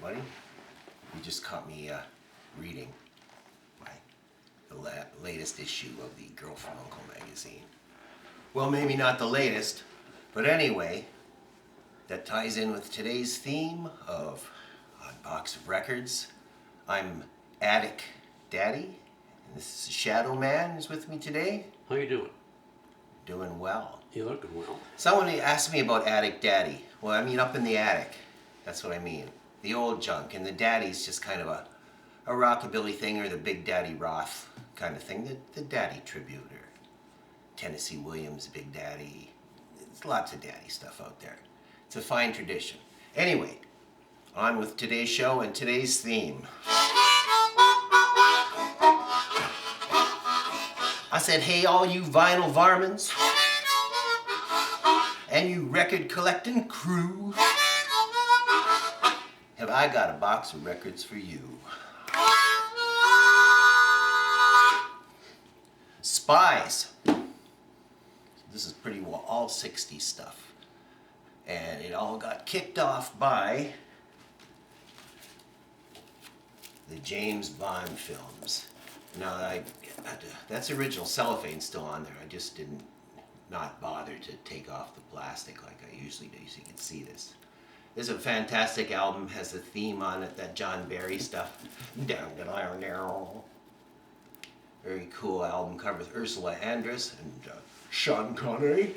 everybody. You just caught me reading the latest issue of the Girl from Uncle magazine. Well, maybe not the latest, but anyway, that ties in with today's theme of Box of Records. I'm Attic Daddy, and this is Shadow Man who's with me today. How you doing? Doing well. You're looking well. Someone asked me about Attic Daddy. Well, I mean up in the attic. That's what I mean. The old junk, and the daddy's just kind of a rockabilly thing, or the Big Daddy Roth kind of thing. The daddy tribute, or Tennessee Williams, Big Daddy. There's lots of daddy stuff out there. It's a fine tradition. Anyway, on with today's show and today's theme. I said, hey, all you vinyl varmints and you record collecting crew, have I got a box of records for you. Spies. This is pretty well all 60s stuff. And it all got kicked off by the James Bond films. Now, that's original cellophane still on there. I just didn't not bother to take off the plastic like I usually do, so you can see this. This is a fantastic album, has a theme on it, that John Barry stuff. Down, down, down. Very cool album cover with Ursula Andress and Sean Connery.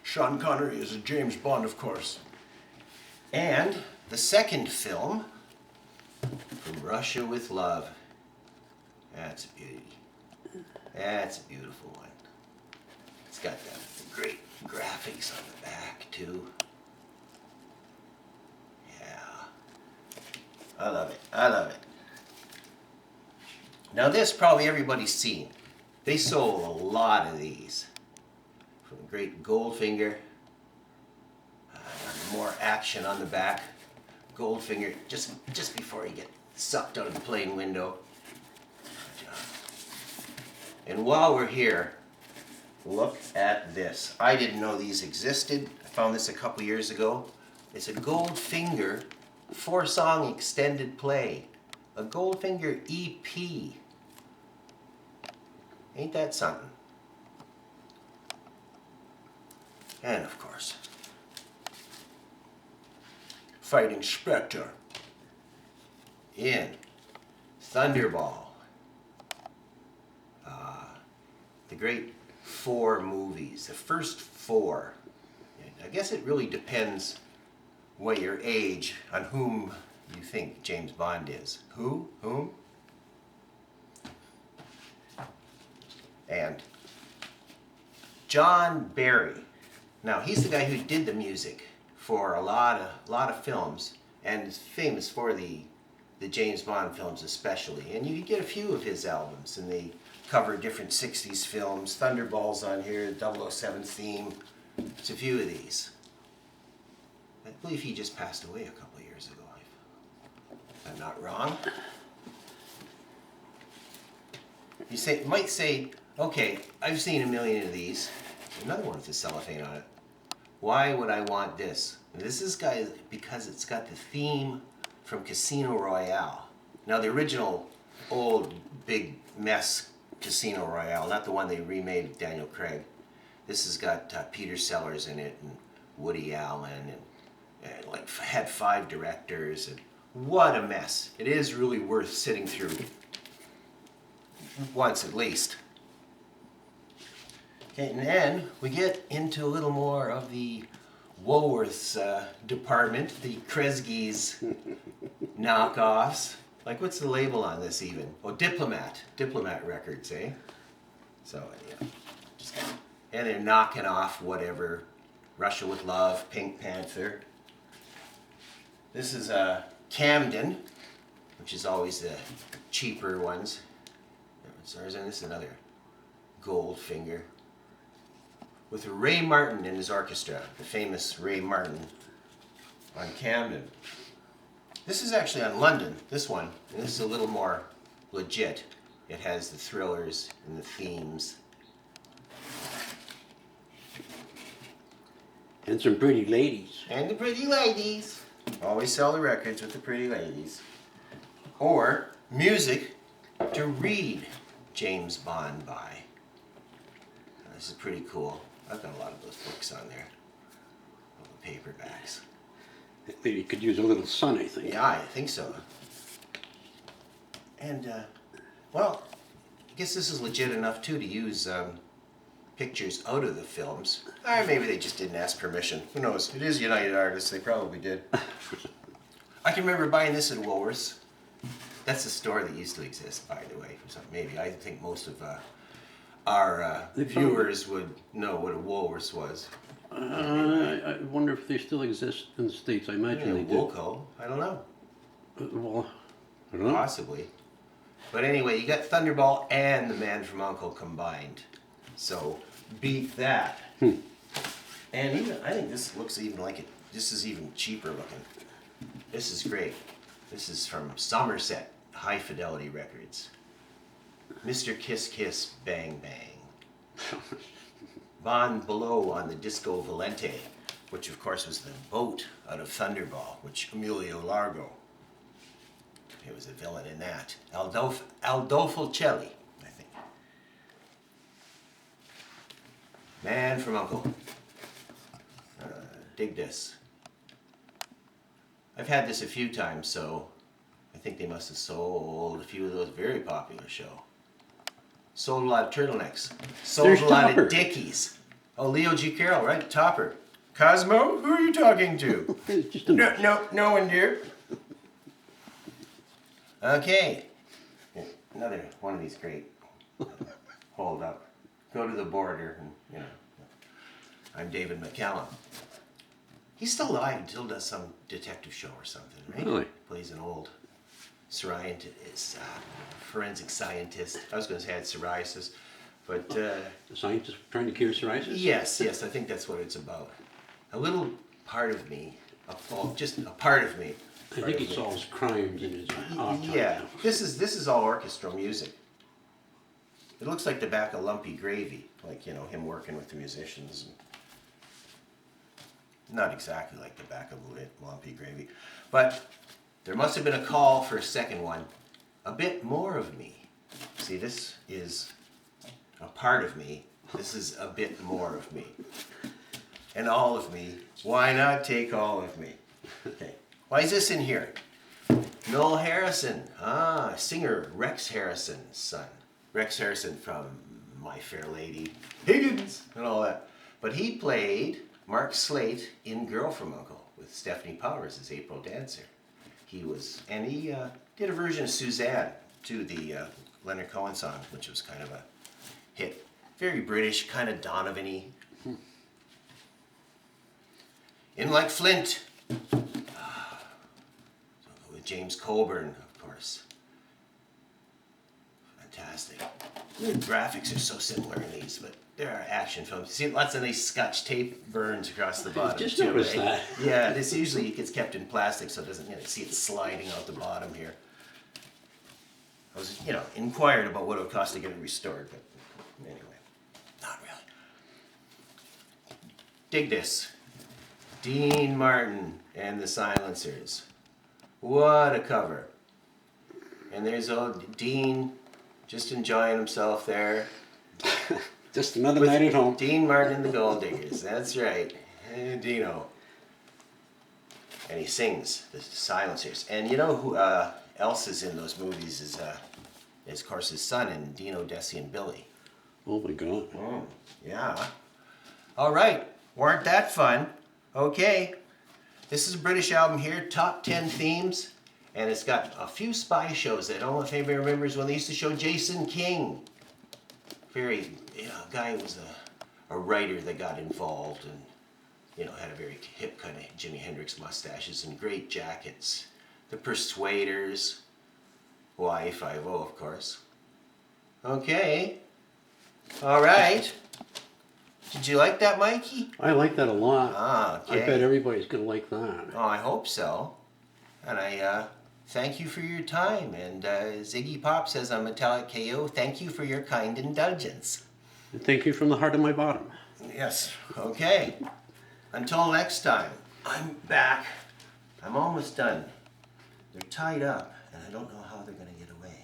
Sean Connery is a James Bond, of course. And the second film, From Russia with Love. That's a beauty. That's a beautiful one. It's got the great graphics on the back, too. Yeah. I love it. I love it. Now this probably everybody's seen. They sold a lot of these. From the great Goldfinger. More action on the back. Goldfinger just before you get sucked out of the plane window. And while we're here, look at this. I didn't know these existed. I found this a couple years ago. It's a Goldfinger 4-song extended play. A Goldfinger EP. Ain't that something? And of course, Fighting Spectre in Thunderball. The great 4 movies, the first 4. I guess it really depends what your age, on whom you think James Bond is. Who? Whom? And John Barry. Now, he's the guy who did the music for a lot of films, and is famous for the James Bond films especially. And you can get a few of his albums, and they cover different 60s films. Thunderball's on here, the 007 theme. There's a few of these. I believe he just passed away a couple of years ago, if I'm not wrong. You might say, okay, I've seen a million of these. Another one with the cellophane on it. Why would I want this? And this is because it's got the theme from Casino Royale. Now the original old big mess Casino Royale, not the one they remade with Daniel Craig. This has got Peter Sellers in it, and Woody Allen, and like had 5 directors, and what a mess. It is really worth sitting through once at least. Okay, and then we get into a little more of the Woolworth's department, the Kresge's knockoffs. Like, what's the label on this even? Oh, Diplomat Records, eh? So, yeah. And they're knocking off whatever. Russia with Love, Pink Panther. This is Camden, which is always the cheaper ones. And this is another Goldfinger. With Ray Martin and his orchestra, the famous Ray Martin on Camden. This is actually on London, this one. And this is a little more legit. It has the thrillers and the themes. And some pretty ladies. And the pretty ladies. Always sell the records with the pretty ladies. Or music to read James Bond by. This is pretty cool. I've got a lot of those books on there. All the paperbacks. You could use a little sun, I think. Yeah, I think so. And, well, I guess this is legit enough, too, to use pictures out of the films. Or maybe they just didn't ask permission. Who knows? It is United Artists. They probably did. I can remember buying this at Woolworths. That's a store that used to exist, by the way. So maybe I think most of our viewers would know what a Woolworths was. I wonder if they still exist in the States. I imagine they do. Woolco? I don't know. Well, I don't know. Possibly. But anyway, you got Thunderball and The Man from U.N.C.L.E. combined. So, beat that. And even, I think this looks even like it. This is even cheaper looking. This is great. This is from Somerset High Fidelity Records. Mr. Kiss Kiss Bang Bang. Von Below on the Disco Volante, which of course was the boat out of Thunderball, which Emilio Largo. He was a villain in that. Aldolfo Celli, I think. Man from U.N.C.L.E. Dig this. I've had this a few times, so I think they must have sold a few of those. Very popular show. Sold a lot of turtlenecks. Sold There's a lot Topper. of Dickies. Oh, Leo G. Carroll, right? Topper. Cosmo, who are you talking to? It's just a No one, dear. Okay. Another one of these great. Hold up. Go to the border and, you know. I'm David McCallum. He's still alive and still does some detective show or something, right? Really? Plays an old forensic scientist. I was going to say I had psoriasis, but The scientist trying to cure psoriasis? yes, I think that's what it's about. A little part of me, just a part of me. I think he solves crimes in his off time. Yeah, this is all orchestral music. It looks like the back of Lumpy Gravy, like, you know, him working with the musicians. Not exactly like the back of Lumpy Gravy, but there must have been a call for a second one. A bit more of me. See, this is a part of me. This is a bit more of me. And all of me. Why not take all of me? Okay. Why is this in here? Noel Harrison. Singer Rex Harrison's son. Rex Harrison from My Fair Lady, Higgins, and all that. But he played Mark Slate in Girl from U.N.C.L.E. with Stephanie Powers as April Dancer. He did a version of Suzanne to the Leonard Cohen song, which was kind of a hit. Very British, kind of Donovan-y. In Like Flint. With James Coburn, of course. Fantastic. The graphics are so similar in these, but there are action films. You see lots of nice Scotch tape burns across the bottom. Just too, noticed right? that. Yeah, this usually gets kept in plastic, so it doesn't, see it sliding out the bottom here. I was, inquired about what it would cost to get it restored, but anyway, not really. Dig this. Dean Martin and the Silencers. What a cover. And there's old Dean just enjoying himself there. Just another night at home. Dean Martin and the Gold Diggers. That's right. Hey, Dino. And he sings the Silencers. And you know who else is in those movies is of course his son and Dino, Desi, and Billy. Oh my God. Oh, yeah. All right. Weren't that fun? Okay. This is a British album here, top 10 themes. And it's got a few spy shows. I don't know if anybody remembers when they used to show Jason King. Guy was a writer that got involved and, had a very hip kind of Jimi Hendrix mustaches and great jackets. The Persuaders. Y-50, of course. Okay. All right. Did you like that, Mikey? I like that a lot. Okay. I bet everybody's going to like that. Oh, I hope so. And I thank you for your time. And Ziggy Pop says on Metallic KO, thank you for your kind indulgence. And thank you from the heart of my bottom. Yes. Okay. Until next time, I'm back. I'm almost done. They're tied up, and I don't know how they're going to get away.